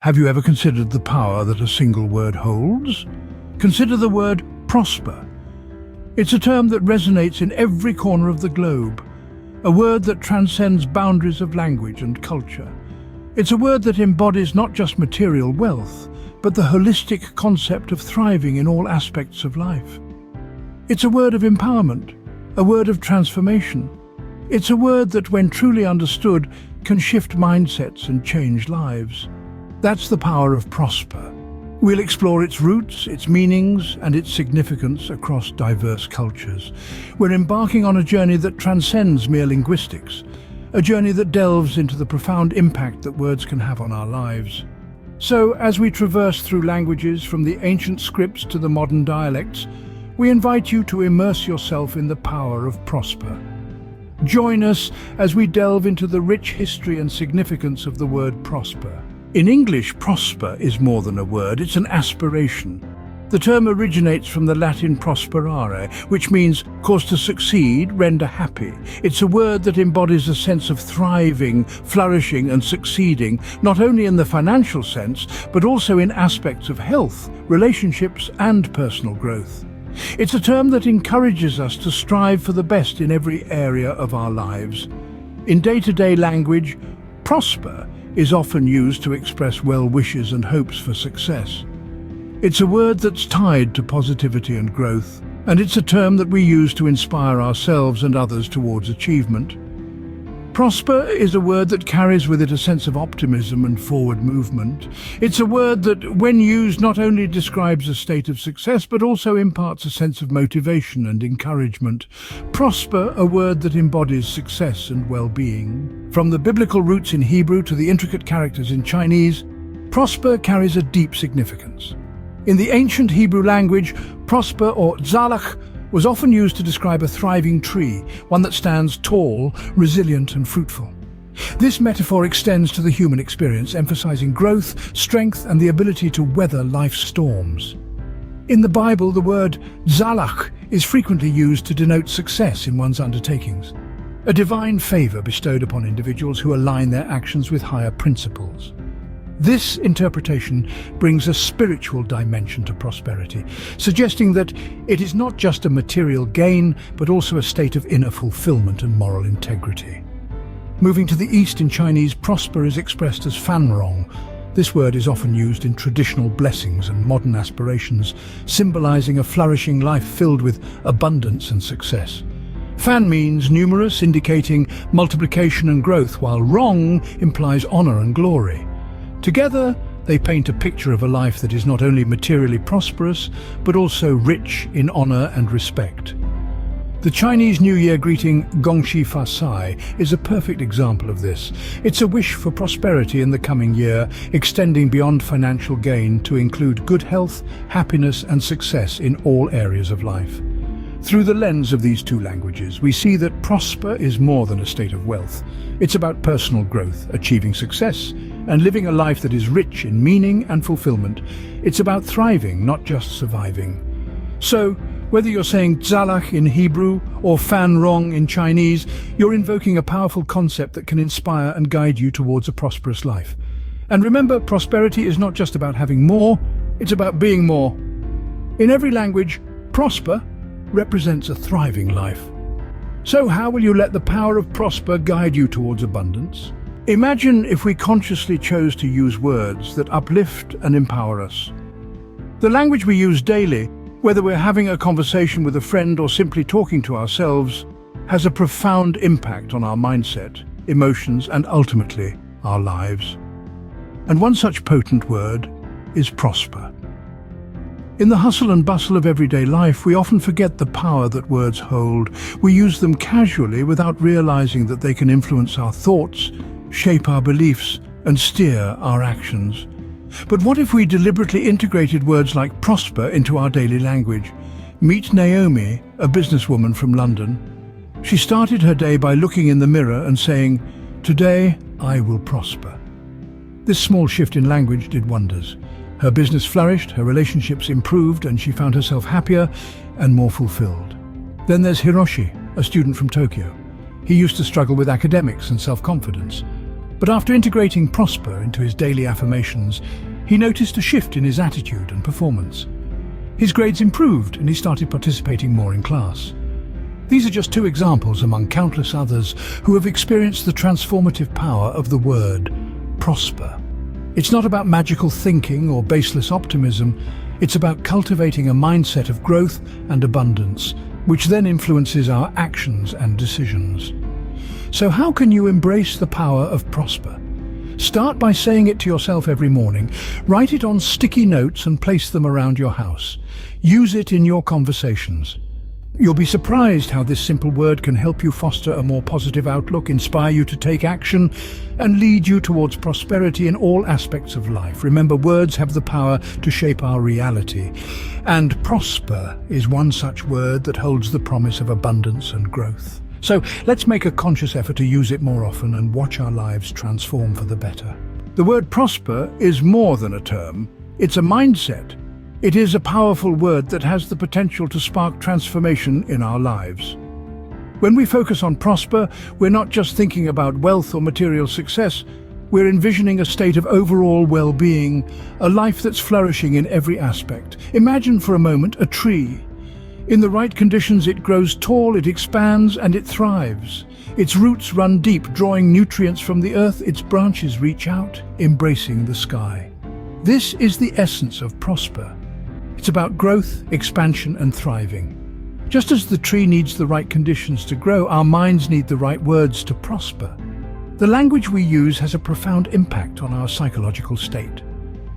Have you ever considered the power that a single word holds? Consider the word prosper. It's a term that resonates in every corner of the globe, a word that transcends boundaries of language and culture. It's a word that embodies not just material wealth, but the holistic concept of thriving in all aspects of life. It's a word of empowerment, a word of transformation. It's a word that, when truly understood, can shift mindsets and change lives. That's the power of prosper. We'll explore its roots, its meanings, and its significance across diverse cultures. We're embarking on a journey that transcends mere linguistics, a journey that delves into the profound impact that words can have on our lives. So, as we traverse through languages from the ancient scripts to the modern dialects, we invite you to immerse yourself in the power of prosper. Join us as we delve into the rich history and significance of the word prosper. In English, prosper is more than a word, it's an aspiration. The term originates from the Latin prosperare, which means cause to succeed, render happy. It's a word that embodies a sense of thriving, flourishing and succeeding, not only in the financial sense, but also in aspects of health, relationships and personal growth. It's a term that encourages us to strive for the best in every area of our lives. In day-to-day language, prosper is often used to express well wishes and hopes for success. It's a word that's tied to positivity and growth, and it's a term that we use to inspire ourselves and others towards achievement. Prosper is a word that carries with it a sense of optimism and forward movement. It's a word that, when used, not only describes a state of success, but also imparts a sense of motivation and encouragement. Prosper, a word that embodies success and well-being. From the biblical roots in Hebrew to the intricate characters in Chinese, prosper carries a deep significance. In the ancient Hebrew language, prosper, or tzalach, was often used to describe a thriving tree, one that stands tall, resilient and fruitful. This metaphor extends to the human experience, emphasizing growth, strength and the ability to weather life's storms. In the Bible, the word tzalach is frequently used to denote success in one's undertakings, a divine favor bestowed upon individuals who align their actions with higher principles. This interpretation brings a spiritual dimension to prosperity, suggesting that it is not just a material gain, but also a state of inner fulfillment and moral integrity. Moving to the east, in Chinese, prosper is expressed as fanrong. This word is often used in traditional blessings and modern aspirations, symbolizing a flourishing life filled with abundance and success. Fan means numerous, indicating multiplication and growth, while rong implies honor and glory. Together, they paint a picture of a life that is not only materially prosperous, but also rich in honor and respect. The Chinese New Year greeting Gongxi Fa Cai is a perfect example of this. It's a wish for prosperity in the coming year, extending beyond financial gain to include good health, happiness and success in all areas of life. Through the lens of these two languages, we see that prosper is more than a state of wealth. It's about personal growth, achieving success, and living a life that is rich in meaning and fulfillment. It's about thriving, not just surviving. So, whether you're saying tzalach in Hebrew or fan rong in Chinese, you're invoking a powerful concept that can inspire and guide you towards a prosperous life. And remember, prosperity is not just about having more, it's about being more. In every language, prosper represents a thriving life. So how will you let the power of prosper guide you towards abundance? Imagine if we consciously chose to use words that uplift and empower us. The language we use daily, whether we're having a conversation with a friend or simply talking to ourselves, has a profound impact on our mindset, emotions, and ultimately, our lives. And one such potent word is prosper. In the hustle and bustle of everyday life, we often forget the power that words hold. We use them casually without realizing that they can influence our thoughts, shape our beliefs, and steer our actions. But what if we deliberately integrated words like prosper into our daily language? Meet Naomi, a businesswoman from London. She started her day by looking in the mirror and saying, "Today I will prosper." This small shift in language did wonders. Her business flourished, her relationships improved, and she found herself happier and more fulfilled. Then there's Hiroshi, a student from Tokyo. He used to struggle with academics and self-confidence. But after integrating prosper into his daily affirmations, he noticed a shift in his attitude and performance. His grades improved and he started participating more in class. These are just two examples among countless others who have experienced the transformative power of the word prosper. It's not about magical thinking or baseless optimism. It's about cultivating a mindset of growth and abundance, which then influences our actions and decisions. So how can you embrace the power of prosper? Start by saying it to yourself every morning. Write it on sticky notes and place them around your house. Use it in your conversations. You'll be surprised how this simple word can help you foster a more positive outlook, inspire you to take action, and lead you towards prosperity in all aspects of life. Remember, words have the power to shape our reality, and prosper is one such word that holds the promise of abundance and growth. So let's make a conscious effort to use it more often and watch our lives transform for the better. The word prosper is more than a term. It's a mindset. It is a powerful word that has the potential to spark transformation in our lives. When we focus on prosper, we're not just thinking about wealth or material success. We're envisioning a state of overall well-being, a life that's flourishing in every aspect. Imagine for a moment a tree. In the right conditions, it grows tall, it expands, and it thrives. Its roots run deep, drawing nutrients from the earth. Its branches reach out, embracing the sky. This is the essence of prosper. It's about growth, expansion, and thriving. Just as the tree needs the right conditions to grow, our minds need the right words to prosper. The language we use has a profound impact on our psychological state.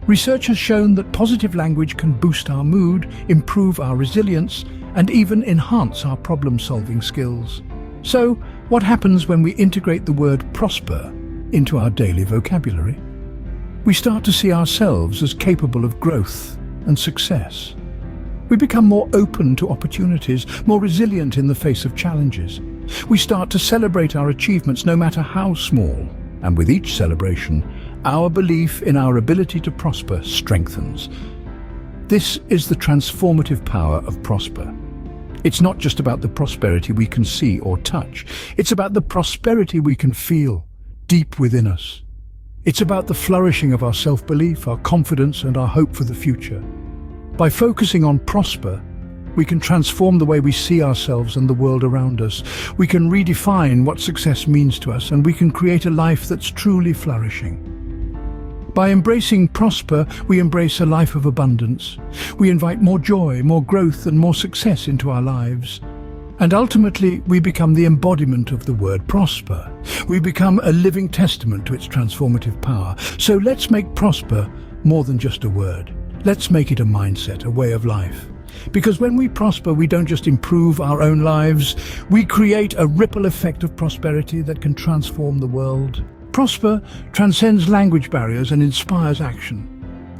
Research has shown that positive language can boost our mood, improve our resilience, and even enhance our problem-solving skills. So, what happens when we integrate the word prosper into our daily vocabulary? We start to see ourselves as capable of growth and success. We become more open to opportunities, more resilient in the face of challenges. We start to celebrate our achievements, no matter how small. And with each celebration, our belief in our ability to prosper strengthens. This is the transformative power of prosper. It's not just about the prosperity we can see or touch. It's about the prosperity we can feel deep within us. It's about the flourishing of our self-belief, our confidence, and our hope for the future. By focusing on prosper, we can transform the way we see ourselves and the world around us. We can redefine what success means to us, and we can create a life that's truly flourishing. By embracing prosper, we embrace a life of abundance. We invite more joy, more growth, and more success into our lives. And ultimately, we become the embodiment of the word prosper. We become a living testament to its transformative power. So let's make prosper more than just a word. Let's make it a mindset, a way of life. Because when we prosper, we don't just improve our own lives, we create a ripple effect of prosperity that can transform the world. Prosper transcends language barriers and inspires action.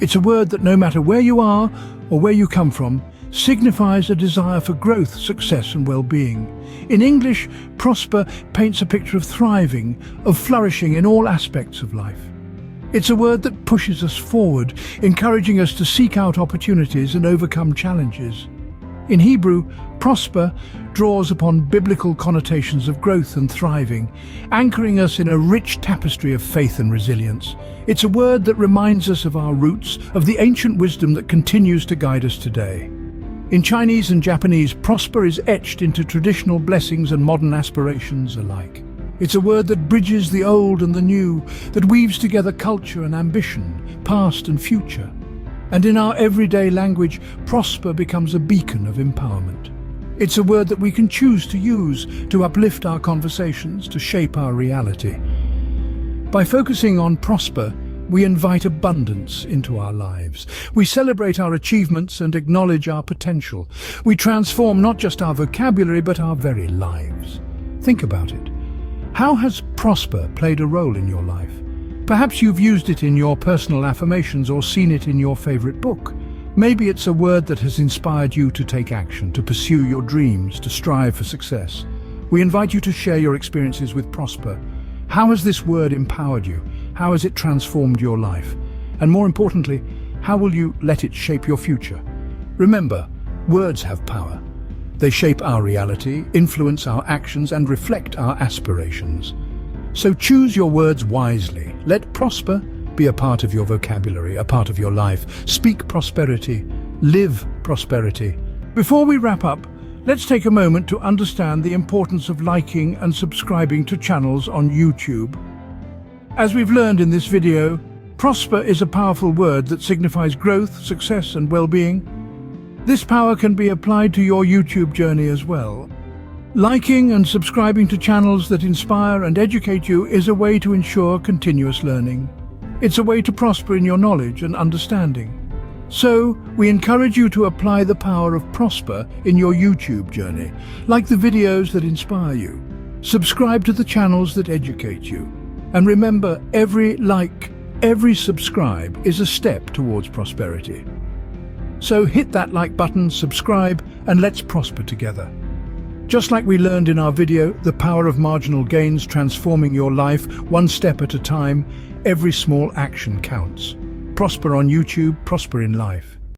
It's a word that, no matter where you are or where you come from, signifies a desire for growth, success, and well-being. In English, prosper paints a picture of thriving, of flourishing in all aspects of life. It's a word that pushes us forward, encouraging us to seek out opportunities and overcome challenges. In Hebrew, prosper draws upon biblical connotations of growth and thriving, anchoring us in a rich tapestry of faith and resilience. It's a word that reminds us of our roots, of the ancient wisdom that continues to guide us today. In Chinese and Japanese, prosper is etched into traditional blessings and modern aspirations alike. It's a word that bridges the old and the new, that weaves together culture and ambition, past and future. And in our everyday language, prosper becomes a beacon of empowerment. It's a word that we can choose to use to uplift our conversations, to shape our reality. By focusing on prosper, we invite abundance into our lives. We celebrate our achievements and acknowledge our potential. We transform not just our vocabulary, but our very lives. Think about it. How has prosper played a role in your life? Perhaps you've used it in your personal affirmations or seen it in your favorite book. Maybe it's a word that has inspired you to take action, to pursue your dreams, to strive for success. We invite you to share your experiences with prosper. How has this word empowered you? How has it transformed your life? And more importantly, how will you let it shape your future? Remember, words have power. They shape our reality, influence our actions, and reflect our aspirations. So choose your words wisely. Let prosper be a part of your vocabulary, a part of your life. Speak prosperity. Live prosperity. Before we wrap up, let's take a moment to understand the importance of liking and subscribing to channels on YouTube. As we've learned in this video, prosper is a powerful word that signifies growth, success, and well-being. This power can be applied to your YouTube journey as well. Liking and subscribing to channels that inspire and educate you is a way to ensure continuous learning. It's a way to prosper in your knowledge and understanding. So, we encourage you to apply the power of prosper in your YouTube journey. Like the videos that inspire you. Subscribe to the channels that educate you. And remember, every like, every subscribe is a step towards prosperity. So hit that like button, subscribe, and let's prosper together. Just like we learned in our video, the power of marginal gains transforming your life one step at a time, every small action counts. Prosper on YouTube, prosper in life.